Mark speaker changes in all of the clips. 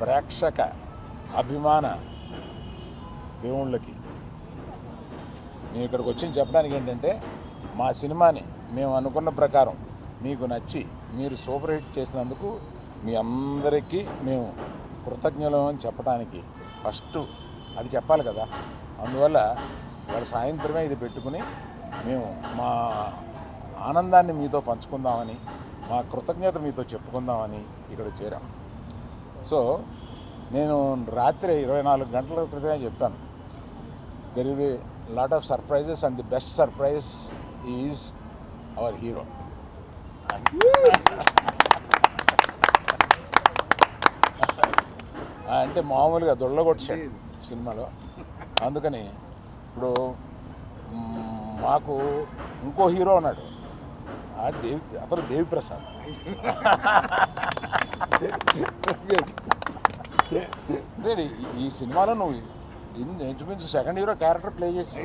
Speaker 1: ప్రేక్షక అభిమాన దేవుళ్ళకి నేను ఇక్కడికి వచ్చి చెప్పడానికి ఏంటంటే మా సినిమాని మేము అనుకున్న ప్రకారం మీకు నచ్చి మీరు సూపర్ హిట్ చేసినందుకు మీ అందరికీ మేము కృతజ్ఞులం అని చెప్పడానికి ఫస్ట్ అది చెప్పాలి కదా. అందువల్ల వాళ్ళ సాయంత్రమే ఇది పెట్టుకుని మేము మా ఆనందాన్ని మీతో పంచుకుందామని, మా కృతజ్ఞత మీతో చెప్పుకుందామని ఇక్కడ చేరాం. సో నేను రాత్రి 24 గంటల క్రితమే చెప్పాను, there will be lot of surprises and the best surprise is our hero. అంటే మామూలుగా దొళ్ళగొట్టాడు సినిమాలో. అందుకని ఇప్పుడు మాకు ఇంకో హీరో ఉన్నాడు, అతను దేవిప్రసాద్. ఈ సినిమాలో నువ్వు ఇంచుమించు సెకండ్ హీరో క్యారెక్టర్ ప్లే చేసి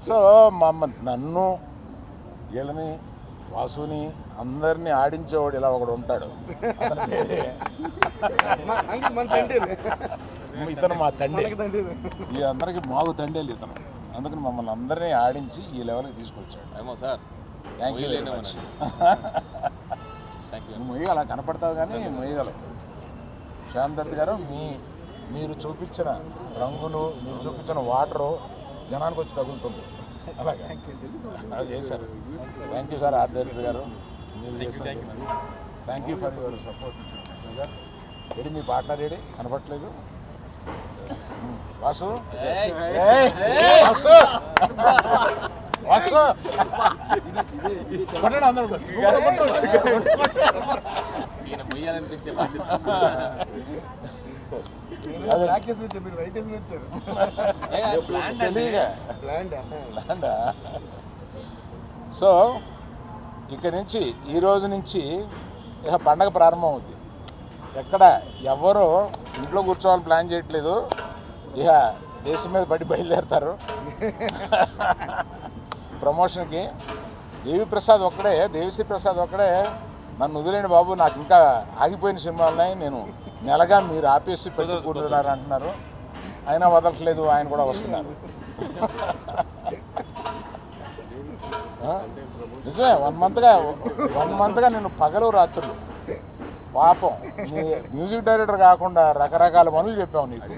Speaker 1: సో నన్ను వీళ్ళని వాసుని అందరినీ ఆడించేవాడు ఇలా ఒకడు ఉంటాడు. ఇతను మా తండ్రి, ఈ అందరికి మాకు తండ్రి ఇతను. అందుకని మమ్మల్ని అందరినీ ఆడించి ఈ లెవెల్కి తీసుకొచ్చాడు. Thank you very much. మొయ్యి అలా కనపడతావు కానీ మొయ్యగలవు. శ్యామ్ దత్ గారు, మీరు చూపించిన రంగులు, మీరు చూపించిన వాటరు జనానికి వచ్చి తగులుతుంది. అలాగే అలా చేశారు. Thank you sir. Our director గారు మీరు చేశారు. Thank you for your support. Ready, మీ పార్ట్నర్ రెడీ కనపట్లేదు. వాసు వాసు వాసు కొట్టండి అందరూ. సో ఇక్కడి నుంచి ఈ రోజు నుంచి ఇక పండగ ప్రారంభం అవుద్ది. ఎక్కడ ఎవరు ఇంట్లో కూర్చోవాలని ప్లాన్ చేయట్లేదు. ఇక దేశం మీద పడి బయలుదేరుతారు ప్రమోషన్కి. దేవిశ్రీ ప్రసాద్ ఒక్కడే నన్ను వదిలేండి బాబు, నాకు ఇంకా ఆగిపోయిన సినిమాలు ఉన్నాయి, నేను నెలగా మీరు ఆపేసి పెట్టి కూర్చున్నారు అంటున్నారు. అయినా వదలట్లేదు, ఆయన కూడా వస్తున్నారు. నిజమే, 1 మంత్గా నేను పగలు రాత్రులు పాపం మ్యూజిక్ డైరెక్టర్ కాకుండా రకరకాల పనులు చెప్పాము నీకు,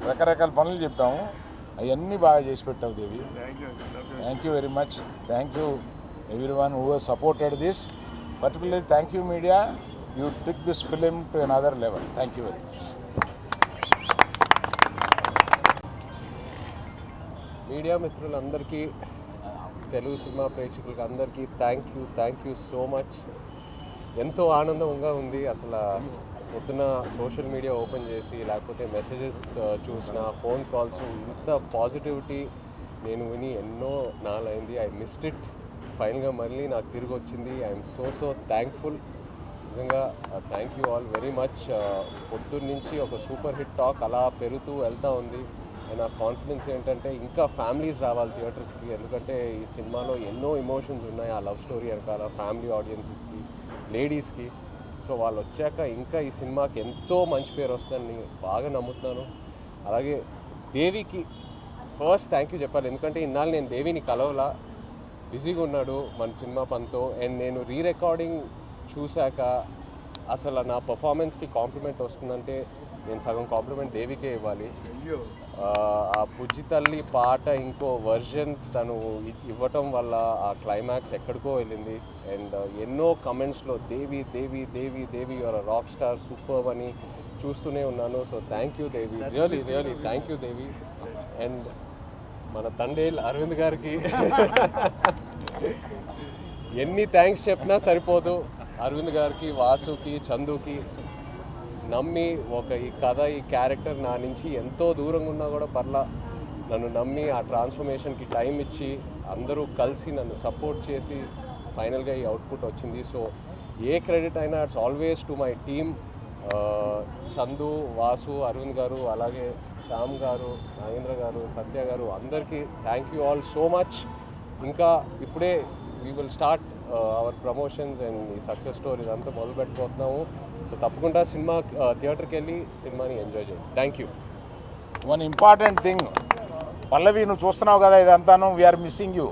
Speaker 1: రకరకాల పనులు చెప్పాము. అవన్నీ బాగా చేసి పెట్టావు Devi. Thank you very much. Thank you everyone who has supported this. Particularly thank you media, you took this film to another level. Thank you very much.
Speaker 2: Media మిత్రులందరికీ, తెలుగు సినిమా ప్రేక్షకులకి అందరికీ థ్యాంక్ యూ సో మచ్. ఎంతో ఆనందంగా ఉంది. అసలు పొద్దున social media open చేసి లేకపోతే మెసేజెస్ చూసిన, ఫోన్ కాల్స్, ఇంత పాజిటివిటీ నేను విని ఎన్నో నాలైంది. I missed it. ఫైనల్గా మళ్ళీ నాకు తిరిగి వచ్చింది. I'm so thankful. నిజంగా thank you all very much. పొద్దున్న నుంచి ఒక సూపర్ హిట్ టాక్ అలా పెరుగుతూ వెళ్తూ ఉంది. అండ్ నా కాన్ఫిడెన్స్ ఏంటంటే ఇంకా ఫ్యామిలీస్ రావాలి థియేటర్స్కి, ఎందుకంటే ఈ సినిమాలో ఎన్నో ఎమోషన్స్ ఉన్నాయి. ఆ లవ్ స్టోరీ వెనకాల ఫ్యామిలీ ఆడియన్సెస్కి, లేడీస్కి. సో వాళ్ళు వచ్చాక ఇంకా ఈ సినిమాకి ఎంతో మంచి పేరు వస్తుందని బాగా నమ్ముతున్నాను. అలాగే దేవికి ఫస్ట్ థ్యాంక్ యూ చెప్పాలి, ఎందుకంటే ఇన్నాళ్ళు నేను దేవిని కలవలా, బిజీగా ఉన్నాడు మన సినిమా పనితో. అండ్ నేను రికార్డింగ్ చూశాక అసలు నా పర్ఫార్మెన్స్కి కాంప్లిమెంట్ వస్తుందంటే నేను సగం కాంప్లిమెంట్ దేవికే ఇవ్వాలి. ఆ బుజ్జి తల్లి పాట ఇంకో వర్జన్ తను ఇవ్వటం వల్ల ఆ క్లైమాక్స్ ఎక్కడికో వెళ్ళింది. అండ్ ఎన్నో కమెంట్స్లో దేవి దేవి దేవి దేవి యువర్ రాక్ స్టార్, సూపర్ అని చూస్తూనే ఉన్నాను. So thank you Devi, really thank you Devi. And మన తండేల్ అరవింద్ గారికి ఎన్ని థ్యాంక్స్ చెప్పినా సరిపోదు. అరవింద్ గారికి, వాసుకి, చందుకి నమ్మి ఈ కథ, ఈ క్యారెక్టర్ నా నుంచి ఎంతో దూరంగా ఉన్నా కూడా పర్లా నన్ను నమ్మి ఆ ట్రాన్స్ఫర్మేషన్కి టైం ఇచ్చి అందరూ కలిసి నన్ను సపోర్ట్ చేసి ఫైనల్గా ఈ అవుట్పుట్ వచ్చింది. సో ఏ క్రెడిట్ అయినా it's always to my team. Chandu, Vasu, Aravind garu, అలాగే శ్యామ్ గారు, నాగేంద్ర గారు, సత్య గారు, అందరికీ thank you all so much. ఇంకా ఇప్పుడే we will start our promotions and ఈ సక్సెస్ స్టోరీ ఇదంతా మొదలు పెట్టబోతున్నాము. సో తప్పకుండా సినిమా థియేటర్కి వెళ్ళి సినిమాని ఎంజాయ్ చేయండి. Thank you.
Speaker 1: One important thing Pallavi, నువ్వు చూస్తున్నావు కదా ఇదంతాను, వీఆర్ మిస్సింగ్ యూ.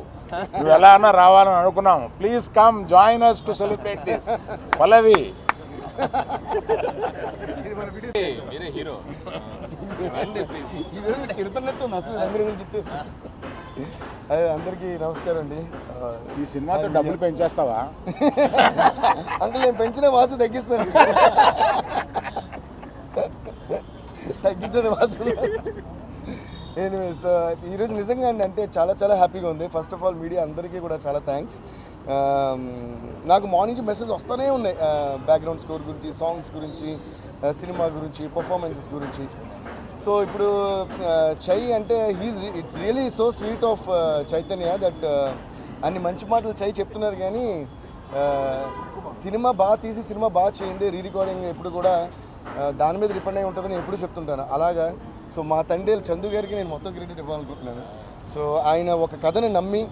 Speaker 1: నువ్వు ఎలా అన్నా రావాలని అనుకున్నాము. Please come join us to celebrate this. Pallavi
Speaker 2: మీరే హీరో.
Speaker 3: అందరికీ నమస్కారం అండి.
Speaker 1: ఈ సినిమాతో డబ్బులు పెంచేస్తావా?
Speaker 3: అంటే నేను పెంచిన వాసు తగ్గిస్తాను, తగ్గించడం వాసు. ఎనీవేస్, ఈరోజు నిజంగా అండి అంటే చాలా హ్యాపీగా ఉంది. ఫస్ట్ ఆఫ్ ఆల్ మీడియా అందరికీ కూడా చాలా థ్యాంక్స్. నాకు మార్నింగ్ మెసేజ్ వస్తూనే ఉన్నాయి, బ్యాక్గ్రౌండ్ స్కోర్ గురించి, సాంగ్స్ గురించి, సినిమా గురించి, పర్ఫార్మెన్సెస్ గురించి. సో ఇప్పుడు చై అంటే it's really so sweet of Chaitanya that అన్ని మంచి మాటలు చై చెప్తున్నారు, కానీ సినిమా బాగా తీసి సినిమా బాగా చేయండి, రికార్డింగ్ ఎప్పుడు కూడా దాని మీద డిపెండ్ అయి ఉంటుందని ఎప్పుడు చెప్తుంటాను. అలాగా సో మా తండ్రి చందు గారికి నేను మొత్తం క్రెడిట్ ఇవ్వాలనుకుంటున్నాను. సో ఆయన ఒక కథని నమ్మి,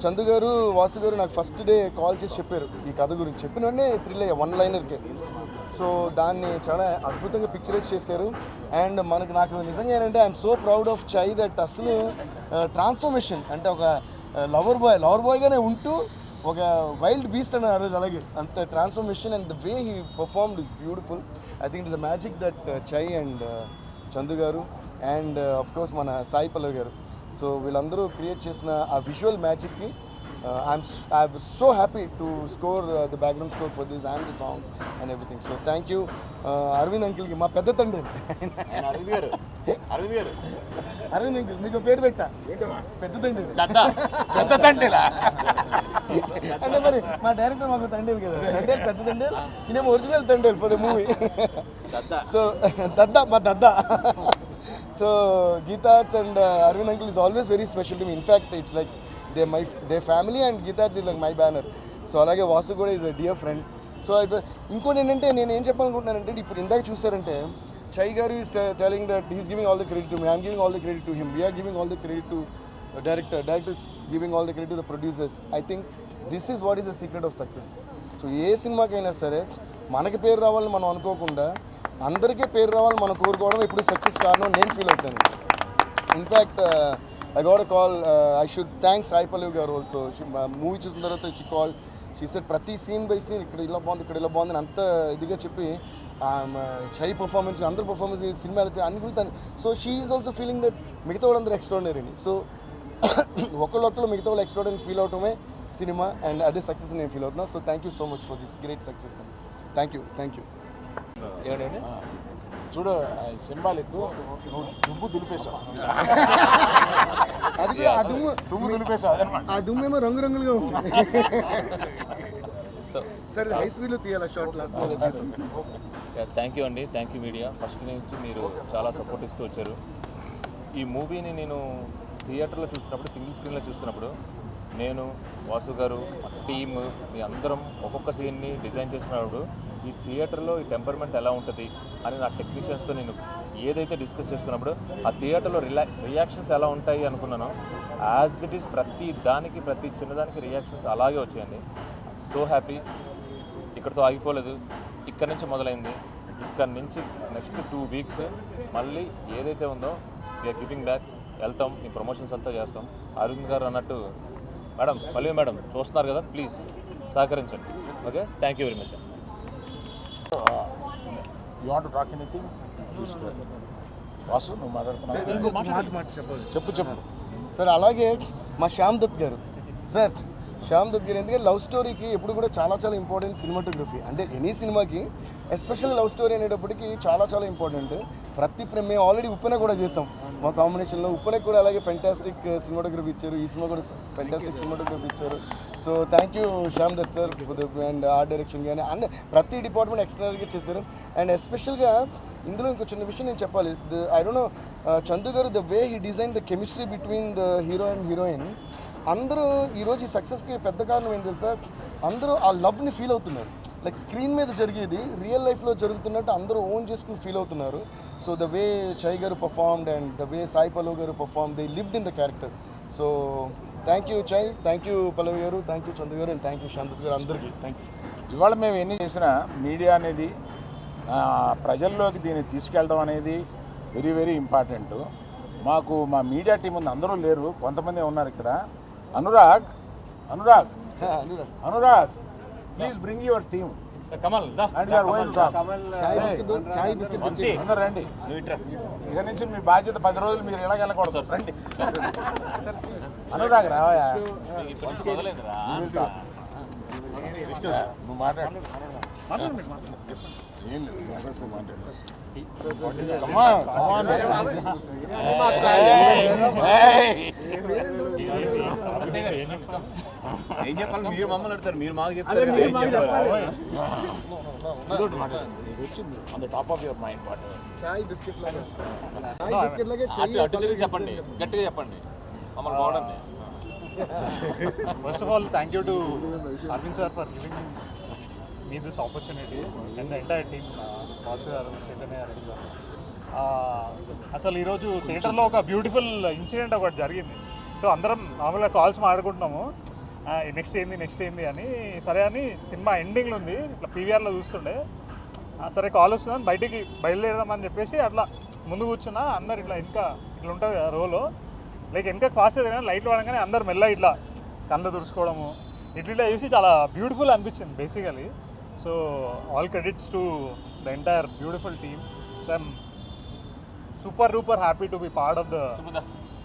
Speaker 3: చందు గారు, వాసు గారు నాకు ఫస్ట్ డే కాల్ చేసి చెప్పారు ఈ కథ గురించి. చెప్పిన వెంటనే థ్రిల్ అయ్యా, వన్ లైనర్కే. సో దాన్ని చాలా అద్భుతంగా పిక్చరైజ్ చేశారు. అండ్ నాకు నిజంగా ఏంటంటే ఐఎమ్ సో ప్రౌడ్ ఆఫ్ చై దట్ అసలు ట్రాన్స్ఫర్మేషన్ అంటే ఒక లవర్ బాయ్గానే ఉంటూ ఒక వైల్డ్ బీస్ట్ అన్న ఆ రోజు. అలాగే అంత transformation and the way he performed is beautiful. I think it is the magic that చై అండ్ చందు గారు అండ్ ఆఫ్ కోర్స్ మన సాయి పల్లవి గారు, సో వీళ్ళందరూ క్రియేట్ చేసిన ఆ visual మ్యాజిక్కి I'm so happy to score the background score for this and the songs and everything. So thank you Arvind uncle ki ma pedda tande Arvind uncle meeku peru petta pedda tande pedda tandela ante mari ma director maku tandel kada tandel pedda tandel inemo original tandel for the movie dadda so dadda so Geetha Arts and Arvind uncle is always very special to me. In fact it's like their family and Geetha Arts is like my banner. So అలాగే వాసు కూడా is a dear friend. So ఇంకోటి ఏంటంటే నేను ఏం చెప్పాలనుకుంటున్నానంటే ఇప్పుడు ఇందాక చూసారంటే Chay garu is telling that he's giving all the credit to me, I'm giving all the credit to him, we are giving all the credit to directors giving all the credit to the producers. I think this is what is the secret of success. So ఏ సినిమాకైనా సరే మనకి పేరు రావాలని మనం అనుకోకుండా అందరికీ పేరు రావాలని మనం కోరుకోవడం ఇప్పుడు సక్సెస్ కారణం నేను ఫీల్ అవుతాను. In fact I got a call. I should thank Sai Pallavi garu also. Movie చూసిన తర్వాత she called. She said ప్రతి సీన్ బై సీన్ ఇక్కడ ఇలా బాగుంది అని అంత ఇదిగా చెప్పి చై పర్ఫార్మెన్స్ అందరు పర్ఫార్మెన్స్ సినిమా వెళ్తే అన్ని కూడా. So she is also feeling that మిగతా వాళ్ళందరూ ఎక్స్ట్రాడినరీ అని. సో ఒకళ్ళు మిగతా వాళ్ళు ఎక్స్ట్రాడినరీ ఫీల్ అవటమే సినిమా అండ్ అదే సక్సెస్ నేను ఫీల్ అవుతున్నా. So thank you so much for this great success. Thank you.
Speaker 1: చూడు సింబాలిక్, నువ్వు దుబ్బు దులిపేశావు.
Speaker 3: అది కూడా ఆ దుమ్ము
Speaker 1: తుమ్ము దులిపేసావు అదనమాట.
Speaker 3: ఆ దుమ్మేమో రంగురంగులుగా ఉంది.
Speaker 2: సో
Speaker 3: సరే హై స్పీడ్లో తీయాలి షార్ట్ లాస్ట్.
Speaker 4: థ్యాంక్ యూ అండి, థ్యాంక్ యూ మీడియా. ఫస్ట్ నుంచి మీరు చాలా సపోర్ట్ ఇస్తూ వచ్చారు. ఈ మూవీని నేను థియేటర్లో చూస్తున్నప్పుడు, సింగిల్ స్క్రీన్లో చూస్తున్నప్పుడు నేను, వాసు గారు, టీమ్, మీ అందరం ఒక్కొక్క సీన్ని డిజైన్ చేసుకున్నప్పుడు ఈ థియేటర్లో ఈ టెంపర్మెంట్ ఎలా ఉంటుంది అని నా టెక్నీషియన్స్తో నేను ఏదైతే డిస్కస్ చేసుకున్నప్పుడు ఆ థియేటర్లో రియాక్షన్స్ ఎలా ఉంటాయి అనుకున్నానో, యాజ్ ఇట్ ఈస్ ప్రతి దానికి, ప్రతి చిన్నదానికి రియాక్షన్స్ అలాగే వచ్చాయండి. So happy. ఇక్కడితో ఆగిపోలేదు, ఇక్కడ నుంచి మొదలైంది. ఇక్కడ నుంచి నెక్స్ట్ 2 వీక్స్ మళ్ళీ ఏదైతే ఉందో వీఆర్ గివింగ్ బ్యాక్. వెళ్తాం, ఈ ప్రమోషన్స్ అంతా చేస్తాం. అరవింద్ గారు అన్నట్టు మేడం, పల్లవి మేడం చూస్తున్నారు కదా, ప్లీజ్ సహకరించండి. Okay, thank you very much.
Speaker 1: You want to talk anything? Vasu నువ్వు మాట్లాడుతున్నావు, చెప్పు.
Speaker 3: సార్ అలాగే మా శ్యామ్ దత్ గారు, సార్ శ్యామ్ దత్ గారు ఎందుకంటే లవ్ స్టోరీకి ఎప్పుడు కూడా చాలా చాలా ఇంపార్టెంట్ సినిమాటోగ్రఫీ. అంటే ఎనీ సినిమాకి ఎస్పెషల్లీ లవ్ స్టోరీ అనేటప్పటికి చాలా చాలా ఇంపార్టెంట్. ప్రతి ఫ్రేమ్ మేము ఆల్రెడీ ఉప్పెన కూడా చేసాం మా కాంబినేషన్లో. ఉప్పెనకు కూడా అలాగే ఫెంటాస్టిక్ సినిమాటోగ్రఫీ ఇచ్చారు, ఈ సినిమా కూడా ఫెంటాస్టిక్ సినిమాటోగ్రఫీ ఇచ్చారు. So thank you Shyam Dutt sir for the and art direction కానీ అన్ని ప్రతి డిపార్ట్మెంట్ ఎక్స్ట్రాగా చేశారు. అండ్ ఎస్పెషల్గా ఇందులో ఇంకో చిన్న విషయం నేను చెప్పాలి. ఐ డోంట్ నో చందు గారు, the way he design the chemistry between the hero and heroine. అందరూ ఈరోజు ఈ సక్సెస్కి పెద్ద కారణం ఏంటి తెలుసా, అందరూ ఆ లవ్ని ఫీల్ అవుతున్నారు. లైక్ స్క్రీన్ మీద జరిగేది రియల్ లైఫ్లో జరుగుతున్నట్టు అందరూ ఓన్ చేసుకుని ఫీల్ అవుతున్నారు. So the way Chay garu performed and the way Sai Pallav garu perform, they lived in the characters. So thank you Chay, thank you Pallavi garu, thank you Chandu గారు, అండ్ థ్యాంక్ యూ శాంత్ గారు, అందరికీ థ్యాంక్స్.
Speaker 1: ఇవాళ మేము ఎన్ని చేసినా మీడియా అనేది ప్రజల్లోకి దీన్ని తీసుకెళ్ళడం అనేది వెరీ వెరీ ఇంపార్టెంట్. మాకు మా మీడియా టీం ఉంది, అందరూ లేరు, కొంతమంది ఉన్నారు ఇక్కడ. Anurag, please bring your team and you are going to
Speaker 3: chai biscuit
Speaker 1: అందరూ రండి. ఇక నుంచి మీ బాధ్యత 10 రోజులు మీరు ఇలాగ వెళ్ళకూడదు, రండి. అనురాగ్ రావయా, నువ్వు మాట్లాడు. ఏం లేదు, మాట్లాడు. Come on.
Speaker 4: ఏం చెప్పాలి, మీరు మమ్మల్ని అడుగుతారు, మీరు మాకు చెప్తారు.
Speaker 1: వచ్చింది on the top of your mind what?
Speaker 3: Chai biscuit లాగా, చాయ్ బిస్కెట్ లాగే చెయ్యి
Speaker 4: అటు తిరిగి చెప్పండి, గట్టిగా చెప్పండి, మమ్మల్ని బాగుండండి.
Speaker 5: First of all, thank you to Arvind sir for giving me this opportunity and the entire team, Vasu garu, Chaitanya Reddy garu. అసలు ఈరోజు థియేటర్లో ఒక బ్యూటిఫుల్ ఇన్సిడెంట్ ఒకటి జరిగింది. సో అందరం మామూలుగా కాల్స్ మాట్లాడుకుంటున్నాము, నెక్స్ట్ ఏంది అని. సరే అని సినిమా ఎండింగ్లో ఉంది, ఇట్లా పీవీఆర్లో చూస్తుండే, సరే కాల్ వస్తుందని బయటికి బయలుదేరదామని చెప్పేసి అట్లా ముందు కూర్చున్నా. అందరు ఇట్లా ఇట్లా ఉంటుంది కదా రోలో, లైక్ వెనక ఫాస్ట్ కానీ లైట్లు పడగానే అందరు మెల్ల ఇట్లా కళ్ళు తుడుచుకోవడము ఇట్లా చూసి చాలా బ్యూటిఫుల్ అనిపించింది basically. So all credits to the entire beautiful team. So I'm super duper happy to be part of the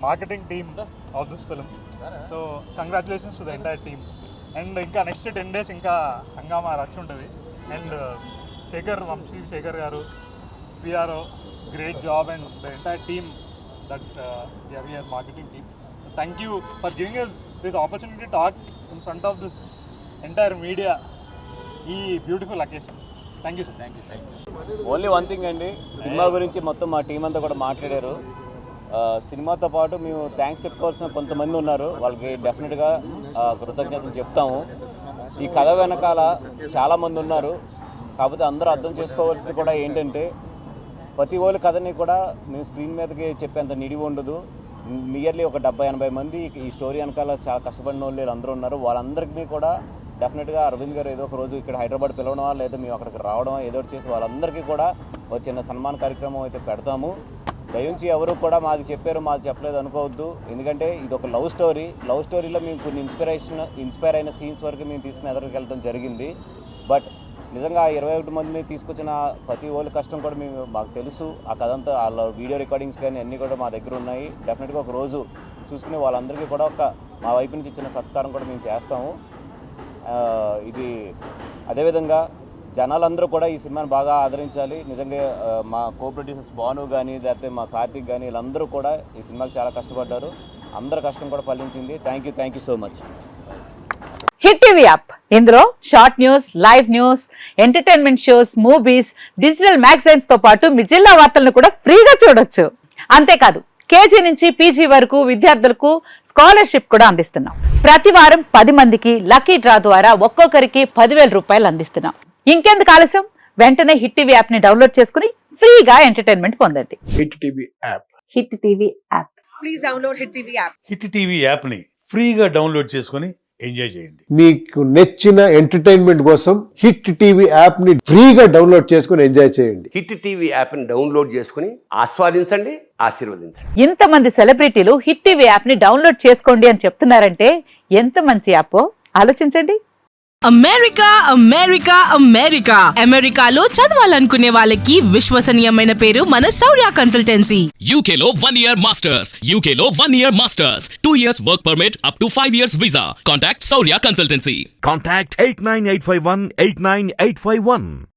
Speaker 5: marketing team of this film. So congratulations to the entire team. And ఇంకా next 10 days ఇంకా హంగామా రచ్చ ఉంటుంది. And Vamsi Shekhar గారు, PRO, great job, and the entire team that we are marketing team. Thank you for giving us this opportunity to talk in front of this entire media ఈ beautiful occasion. Thank you sir. Thank you.
Speaker 4: Only one thing అండి, cinema గురించి మొత్తం మా team అంతా కూడా మాట్లాడారు. సినిమాతో పాటు మేము థ్యాంక్స్ చెప్పుకోవాల్సిన కొంతమంది ఉన్నారు, వాళ్ళకి డెఫినెట్గా కృతజ్ఞతలు చెప్తాము. ఈ కథ వెనకాల చాలామంది ఉన్నారు, కాకపోతే అందరూ అర్థం చేసుకోవాల్సింది కూడా ఏంటంటే ప్రతి ఒక్క కథని కూడా మేము స్క్రీన్ మీదకి చెప్పేంత నిడివి ఉండదు. నియర్లీ ఒక 70-80 మంది ఈ స్టోరీ వెనకాల చాలా కష్టపడిన వాళ్ళు అందరూ ఉన్నారు. వాళ్ళందరికీ కూడా డెఫినెట్గా అరవింద్ గారు ఏదో ఒక రోజు ఇక్కడ హైదరాబాద్ పిలవడమా లేదా మేము అక్కడికి రావడమా ఏదో చేసి వాళ్ళందరికీ కూడా ఒక చిన్న సన్మాన కార్యక్రమం అయితే పెడతాము. దయించి ఎవరు కూడా మాది చెప్పారు మాది చెప్పలేదు అనుకోవద్దు, ఎందుకంటే ఇది ఒక లవ్ స్టోరీలో మేము కొన్ని ఇన్స్పైర్ అయిన సీన్స్ వరకు మేము తీసుకుని ఎదురుకు వెళ్ళడం జరిగింది. బట్ నిజంగా 21 మందిని తీసుకొచ్చిన ప్రతి వాళ్ళ కష్టం కూడా మాకు తెలుసు. ఆ కథంతా వాళ్ళ వీడియో రికార్డింగ్స్ కానీ అన్నీ కూడా మా దగ్గర ఉన్నాయి. డెఫినెట్గా ఒక రోజు చూసుకుని వాళ్ళందరికీ కూడా మా వైపు నుంచి ఇచ్చిన సత్కారం కూడా మేము చేస్తాము. ఇది అదేవిధంగా జనాలందరూ కూడా ఈ సినిమాని బాగా ఆదరించాలి. నిజంగా మా కో ప్రొడ్యూసర్స్ భాను కానీ లేకపోతే మా కార్తిక్ కానీ వీళ్ళందరూ కూడా ఈ సినిమాకి చాలా కష్టపడ్డారు. అందరి కష్టం కూడా ఫలించింది. Thank you so much.
Speaker 6: Hit TV app, ఇందులో short news, live news, entertainment shows, movies, digital magazines తో పాటు మీ జిల్లా వార్తలను కూడా ఫ్రీగా చూడొచ్చు. అంతేకాదు కేజీ నుంచి పీజీ వరకు విద్యార్థులకు స్కాలర్షిప్ కూడా అందిస్తున్నాం. ప్రతి వారం 10 మందికి లక్కీ డ్రా ద్వారా ఒక్కొక్కరికి 10,000 రూపాయలు అందిస్తున్నాం. ఇంకెందుకు ఆలస్యం, వెంటనే హిట్ టీవీ యాప్ ని డౌన్లోడ్ చేసుకుని ఫ్రీగా ఎంటర్టైన్మెంట్ పొందండి.
Speaker 7: Hit TV app.
Speaker 6: Hit TV app.
Speaker 8: Please download Hit TV app.
Speaker 7: Hit TV యాప్ని ఫ్రీగా డౌన్లోడ్ చేసుకొని ఎంజాయ్ చేయండి.
Speaker 9: మీకు నచ్చిన ఎంటర్టైన్మెంట్ కోసం హిట్ టీవీ యాప్ ని ఫ్రీగా డౌన్లోడ్ చేసుకుని ఎంజాయ్ చేయండి.
Speaker 10: హిట్ టీవీ యాప్ని డౌన్లోడ్ చేసుకుని ఆస్వాదించండి, ఆశీర్వదించండి.
Speaker 6: ఇంతమంది సెలబ్రిటీలు హిట్ టీవీ యాప్ ని డౌన్లోడ్ చేసుకోండి అని చెప్తున్నారంటే ఎంత మంచి యాప్ ఆలోచించండి.
Speaker 8: అమెరికా అమెరికా అమెరికా అమెరికాలో చదవాలనుకునే వాళ్ళకి విశ్వసనీయమైన పేరు మన శౌర్య కన్సల్టెన్సీ.
Speaker 11: UK లో 1 year masters. UK లో 1 year masters. 2 years work permit up to 5 years visa. Contact Saurya Consultancy.
Speaker 12: Contact 89851 89851.